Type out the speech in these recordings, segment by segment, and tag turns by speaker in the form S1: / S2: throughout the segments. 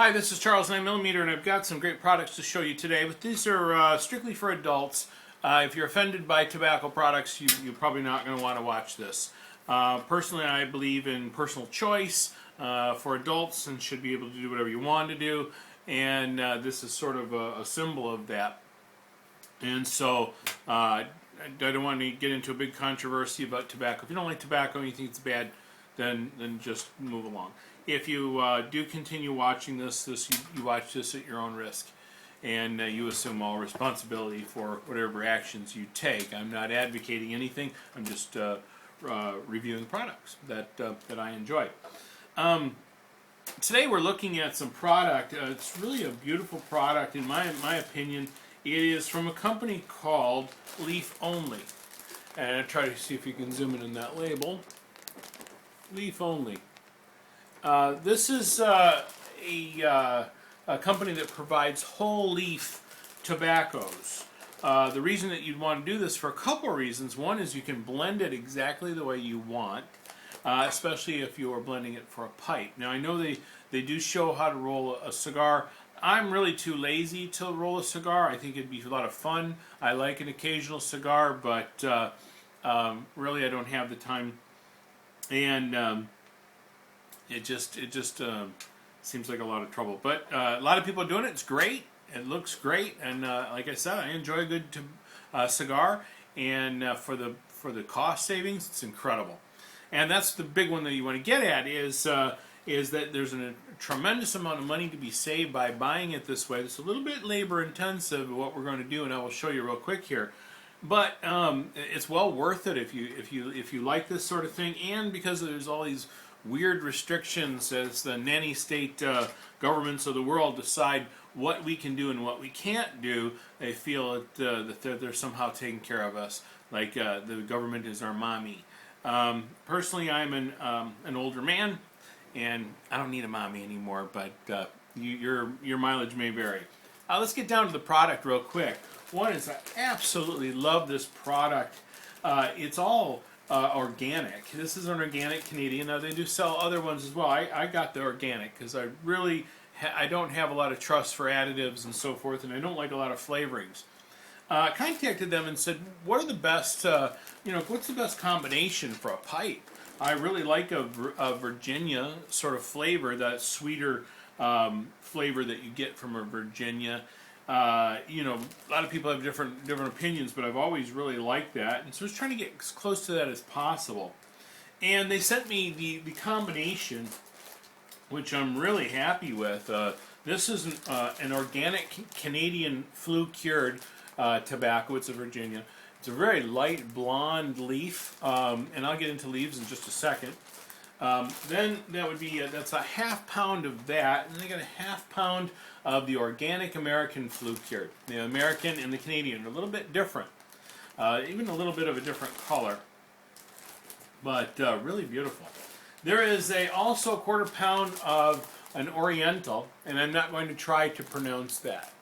S1: Hi, this is Charles 9mm, and I've got some great products to show you today, but these are strictly for adults. If you're offended by tobacco products, you're probably not going to want to watch this. Personally, I believe in personal choice for adults and should be able to do whatever you want to do, and this is sort of a symbol of that. And so I don't want to get into a big controversy about tobacco. If you don't like tobacco and you think it's bad, then just move along. If you do continue watching this you watch this at your own risk, and you assume all responsibility for whatever actions you take. I'm not advocating anything. I'm just reviewing products that I enjoy. Today we're looking at some product. It's really a beautiful product in my opinion. It is from a company called Leaf Only, and I'll try to see if you can zoom in on that label. Leaf Only. This is a company that provides whole leaf tobaccos. The reason that you'd want to do this for a couple of reasons. One is you can blend it exactly the way you want, especially if you are blending it for a pipe. Now I know they do show how to roll a cigar. I'm really too lazy to roll a cigar. I think it'd be a lot of fun. I like an occasional cigar, but really I don't have the time. And it just seems like a lot of trouble. But a lot of people are doing it. It's great. It looks great. And like I said, I enjoy a good cigar. And for the cost savings, it's incredible. And that's the big one that you want to get at is that there's a tremendous amount of money to be saved by buying it this way. It's a little bit labor intensive, what we're going to do, and I will show you real quick here. But it's well worth it if you like this sort of thing, and because there's all these weird restrictions as the nanny state governments of the world decide what we can do and what we can't do. They feel that they're somehow taking care of us, like the government is our mommy. Personally, I'm an older man, and I don't need a mommy anymore. But your mileage may vary. Let's get down to the product real quick. One is I absolutely love this product. It's all organic. This is an organic Canadian. Now they do sell other ones as well. I got the organic because I really I don't have a lot of trust for additives and so forth, and I don't like a lot of flavorings. I contacted them and said, what are the best, what's the best combination for a pipe? I really like a Virginia sort of flavor, that sweeter flavor that you get from a Virginia. A lot of people have different opinions, but I've always really liked that, and so I was trying to get as close to that as possible. And they sent me the combination, which I'm really happy with. This is an organic Canadian flue-cured tobacco. It's a Virginia. It's a very light blonde leaf, and I'll get into leaves in just a second. Then that would be that's a half pound of that, and they got a half pound of the organic American flue-cured. The American and the Canadian are a little bit different, even a little bit of a different color, but really beautiful. There is also a quarter pound of an Oriental, and I'm not going to try to pronounce that.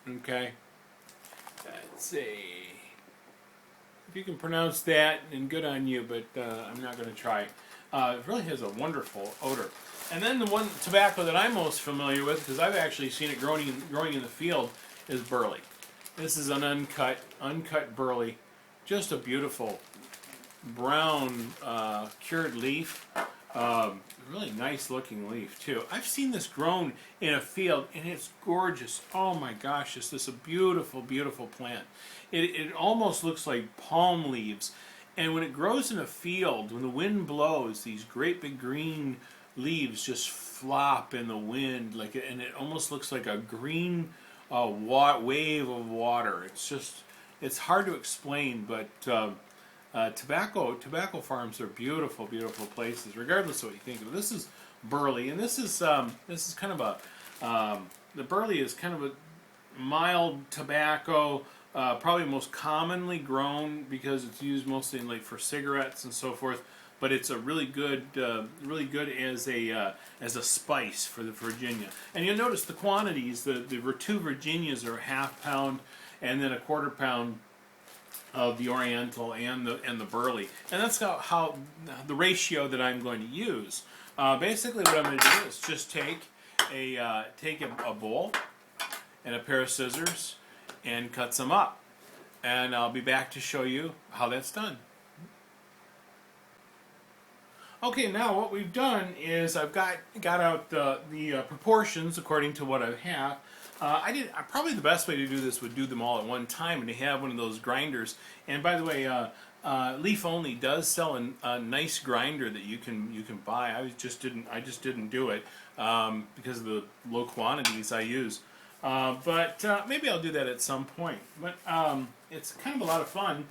S1: Okay, let's see. If you can pronounce that, then good on you, but I'm not going to try. It really has a wonderful odor. And then the one tobacco that I'm most familiar with, because I've actually seen it growing in the field, is burley. This is an uncut burley. Just a beautiful brown cured leaf. Really nice looking leaf too. I've seen this grown in a field, and it's gorgeous. Oh my gosh, this is a beautiful, beautiful plant. It almost looks like palm leaves. And when it grows in a field, when the wind blows, these great big green leaves just flop in the wind, and it almost looks like a green wave of water. It's hard to explain, but tobacco farms are beautiful, beautiful places, regardless of what you think of it. This is burley, and this is kind of the burley is kind of a mild tobacco. Probably most commonly grown because it's used mostly for cigarettes and so forth. But it's a really good as a spice for the Virginia. And you'll notice the quantities. The two Virginias are a half pound, and then a quarter pound of the Oriental and the burley. And that's how the ratio that I'm going to use. Basically, what I'm going to do is just take a bowl and a pair of scissors and cut some up. And I'll be back to show you how that's done. Okay, now what we've done is I've got out the proportions according to what I have. Probably the best way to do this would do them all at one time and to have one of those grinders. And by the way, Leaf Only does sell a nice grinder that you can buy. I just didn't do it because of the low quantities I use. But maybe I'll do that at some point. But it's kind of a lot of fun.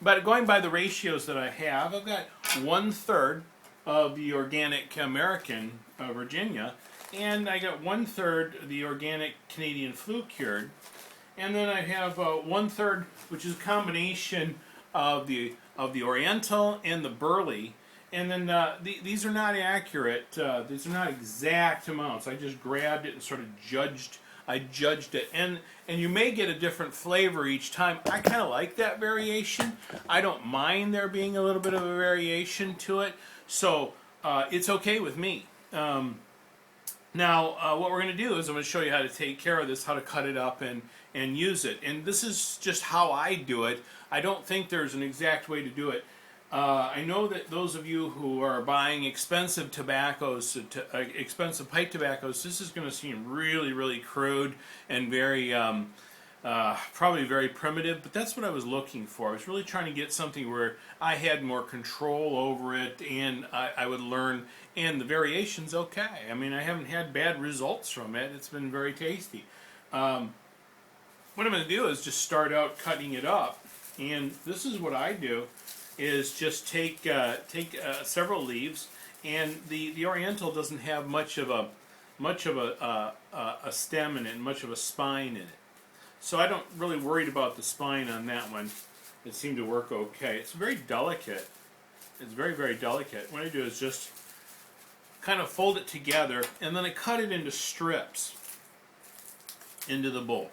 S1: But going by the ratios that I have, I've got 1/3 of the organic American Virginia, and I got 1/3 the organic Canadian Flu Cured, and then I have 1/3, which is a combination of the Oriental and the Burley. And then these are not accurate. These are not exact amounts. I just grabbed it and sort of judged. I judged it, and you may get a different flavor each time. I kind of like that variation. I don't mind there being a little bit of a variation to it, so it's okay with me. Now, what we're going to do is I'm going to show you how to take care of this, how to cut it up and use it. And this is just how I do it. I don't think there's an exact way to do it. I know that those of you who are buying expensive tobaccos, expensive pipe tobaccos, this is going to seem really, really crude and very, probably very primitive, but that's what I was looking for. I was really trying to get something where I had more control over it and I would learn, and the variation's okay. I mean, I haven't had bad results from it. It's been very tasty. What I'm going to do is just start out cutting it up, and this is what I do. Is just take several leaves, and the Oriental doesn't have much of a stem in it, much of a spine in it. So I don't really worried about the spine on that one. It seemed to work okay. It's very delicate. It's very, very delicate. What I do is just kind of fold it together, and then I cut it into strips into the bowl.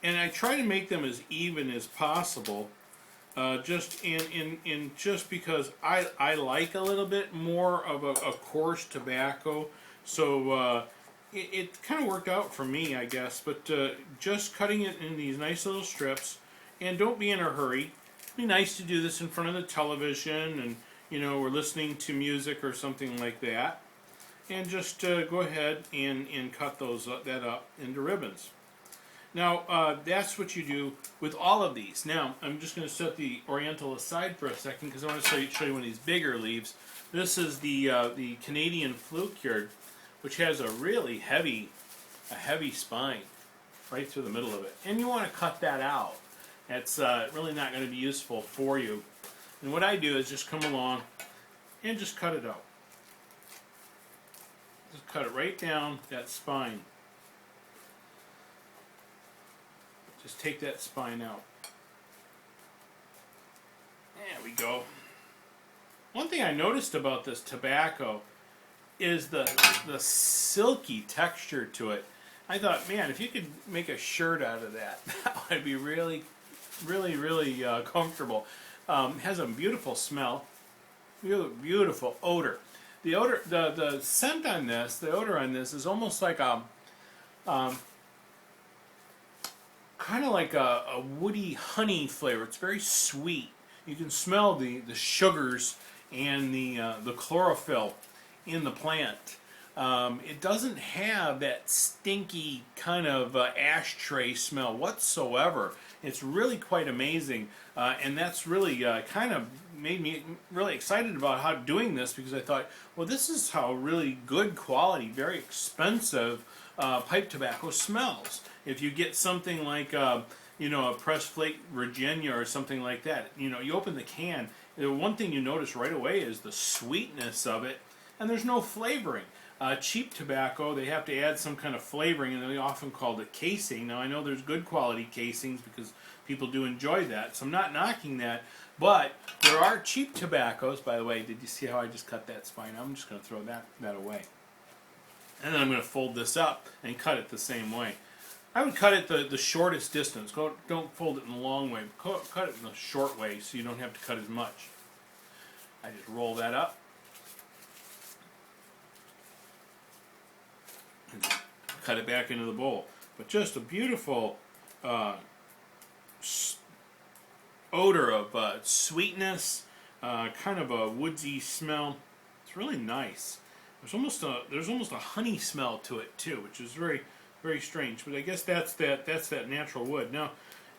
S1: And I try to make them as even as possible. Just because I like a little bit more of a coarse tobacco, so it kind of worked out for me, I guess. But just cutting it in these nice little strips, and don't be in a hurry. It'd be nice to do this in front of the television, and we're listening to music or something like that, and just go ahead and cut that up into ribbons. Now, that's what you do with all of these. Now, I'm just going to set the Oriental aside for a second because I want to show you one of these bigger leaves. This is the Canadian Flu Cured, which has a really heavy spine right through the middle of it. And you want to cut that out. That's really not going to be useful for you. And what I do is just come along and just cut it out. Just cut it right down that spine. Just take that spine out. There we go. One thing I noticed about this tobacco is the silky texture to it. I thought, man, if you could make a shirt out of that, that would be really, really, really comfortable. It has a beautiful smell, beautiful odor. The scent on this, the odor on this is almost like a kind of like a woody honey flavor. It's very sweet. You can smell the sugars and the chlorophyll in the plant. It doesn't have that stinky kind of ashtray smell whatsoever. It's really quite amazing, and that's really kind of made me really excited about doing this, because I thought, well, this is how really good quality, very expensive pipe tobacco smells. If you get something like a pressed flake Virginia or something like that, you open the can, the one thing you notice right away is the sweetness of it, and there's no flavoring. Cheap tobacco, they have to add some kind of flavoring, and they often call it casing. Now, I know there's good quality casings because people do enjoy that, so I'm not knocking that, but there are cheap tobaccos. By the way, did you see how I just cut that spine? I'm just going to throw that away. And then I'm going to fold this up and cut it the same way. I would cut it the shortest distance. Don't fold it in the long way. Cut it in the short way so you don't have to cut as much. I just roll that up. cut it back into the bowl. But just a beautiful odor of sweetness, kind of a woodsy smell. It's really nice. There's almost a honey smell to it too, which is very, very strange. But I guess that's that natural wood. Now,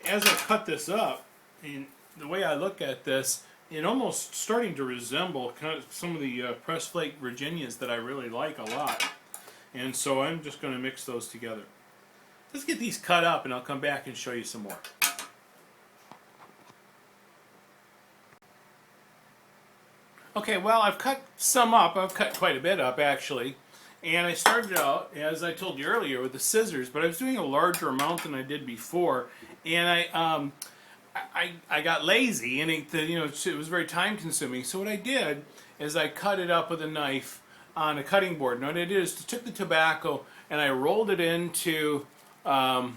S1: as I cut this up, and the way I look at this, it almost starting to resemble kind of some of the pressed flake Virginias that I really like a lot. And so I'm just going to mix those together. Let's get these cut up, and I'll come back and show you some more. Okay, well, I've cut some up. I've cut quite a bit up, actually. And I started out, as I told you earlier, with the scissors, but I was doing a larger amount than I did before. And I got lazy, and it was very time-consuming. So what I did is I cut it up with a knife on a cutting board. And what I did is I took the tobacco and I rolled it into, I don't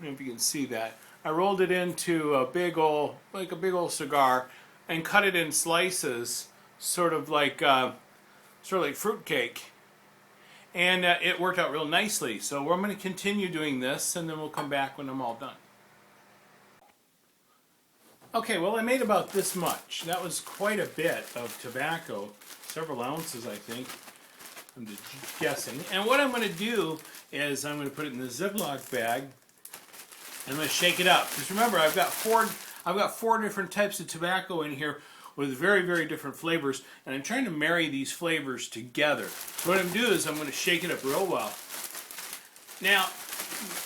S1: know if you can see that. I rolled it into a big old cigar, and cut it in slices, sort of like fruitcake. And it worked out real nicely. So I'm going to continue doing this, and then we'll come back when I'm all done. Okay, well, I made about this much. That was quite a bit of tobacco, several ounces, I think. I'm just guessing. And what I'm going to do is I'm going to put it in the Ziploc bag, and I'm going to shake it up. Because remember, I've got four different types of tobacco in here with very, very different flavors, and I'm trying to marry these flavors together. What I'm going to do is I'm going to shake it up real well. Now,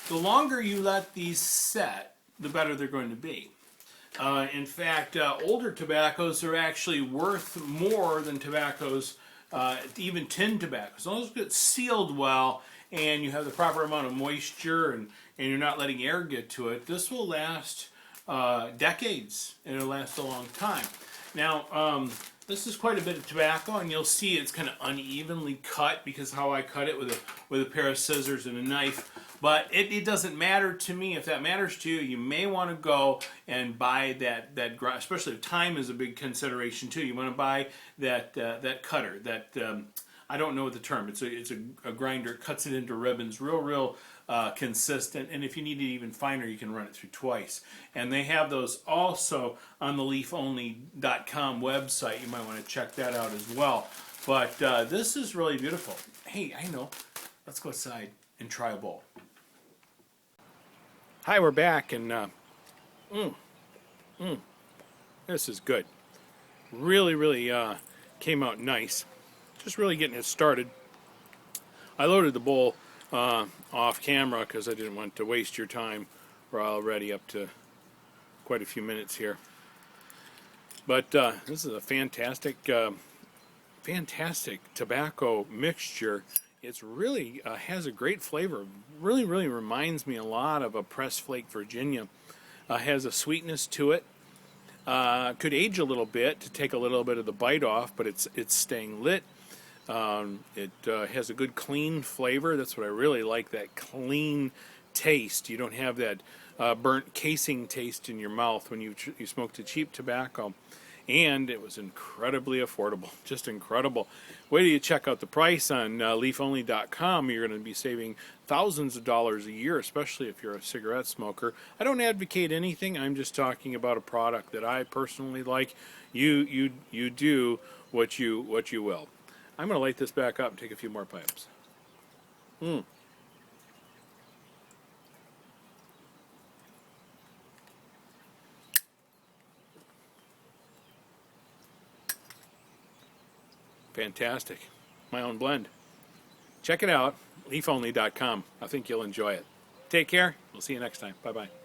S1: the longer you let these set, the better they're going to be. In fact, older tobaccos are actually worth more than tobaccos, even tin tobacco. As long as it gets sealed well and you have the proper amount of moisture and you're not letting air get to it, this will last decades, and it'll last a long time. Now, this is quite a bit of tobacco, and you'll see it's kind of unevenly cut because how I cut it with a pair of scissors and a knife. But it doesn't matter to me. If that matters to you, you may want to go and buy that especially if time is a big consideration too. You want to buy that cutter. I don't know what the term. It's a grinder. It cuts it into ribbons, real consistent. And if you need it even finer, you can run it through twice. And they have those also on the leafonly.com website. You might want to check that out as well. But this is really beautiful. Hey, I know. Let's go outside and try a bowl. Hi, we're back, and this is good. Really came out nice. Just really getting it started. I loaded the bowl off camera because I didn't want to waste your time. We're already up to quite a few minutes here. But this is a fantastic tobacco mixture. It's really has a great flavor. Really reminds me a lot of a pressed flake Virginia. Has a sweetness to it. Could age a little bit to take a little bit of the bite off, but it's staying lit. It has a good clean flavor. That's what I really like, that clean taste. You don't have that burnt casing taste in your mouth when you smoked a cheap tobacco. And it was incredibly affordable, just incredible. Wait till you check out the price on leafonly.com. You're going to be saving thousands of dollars a year, especially if you're a cigarette smoker. I don't advocate anything. I'm just talking about a product that I personally like. You do what you will. I'm going to light this back up and take a few more pipes. Fantastic. My own blend. Check it out, leafonly.com. I think you'll enjoy it. Take care. We'll see you next time. Bye-bye.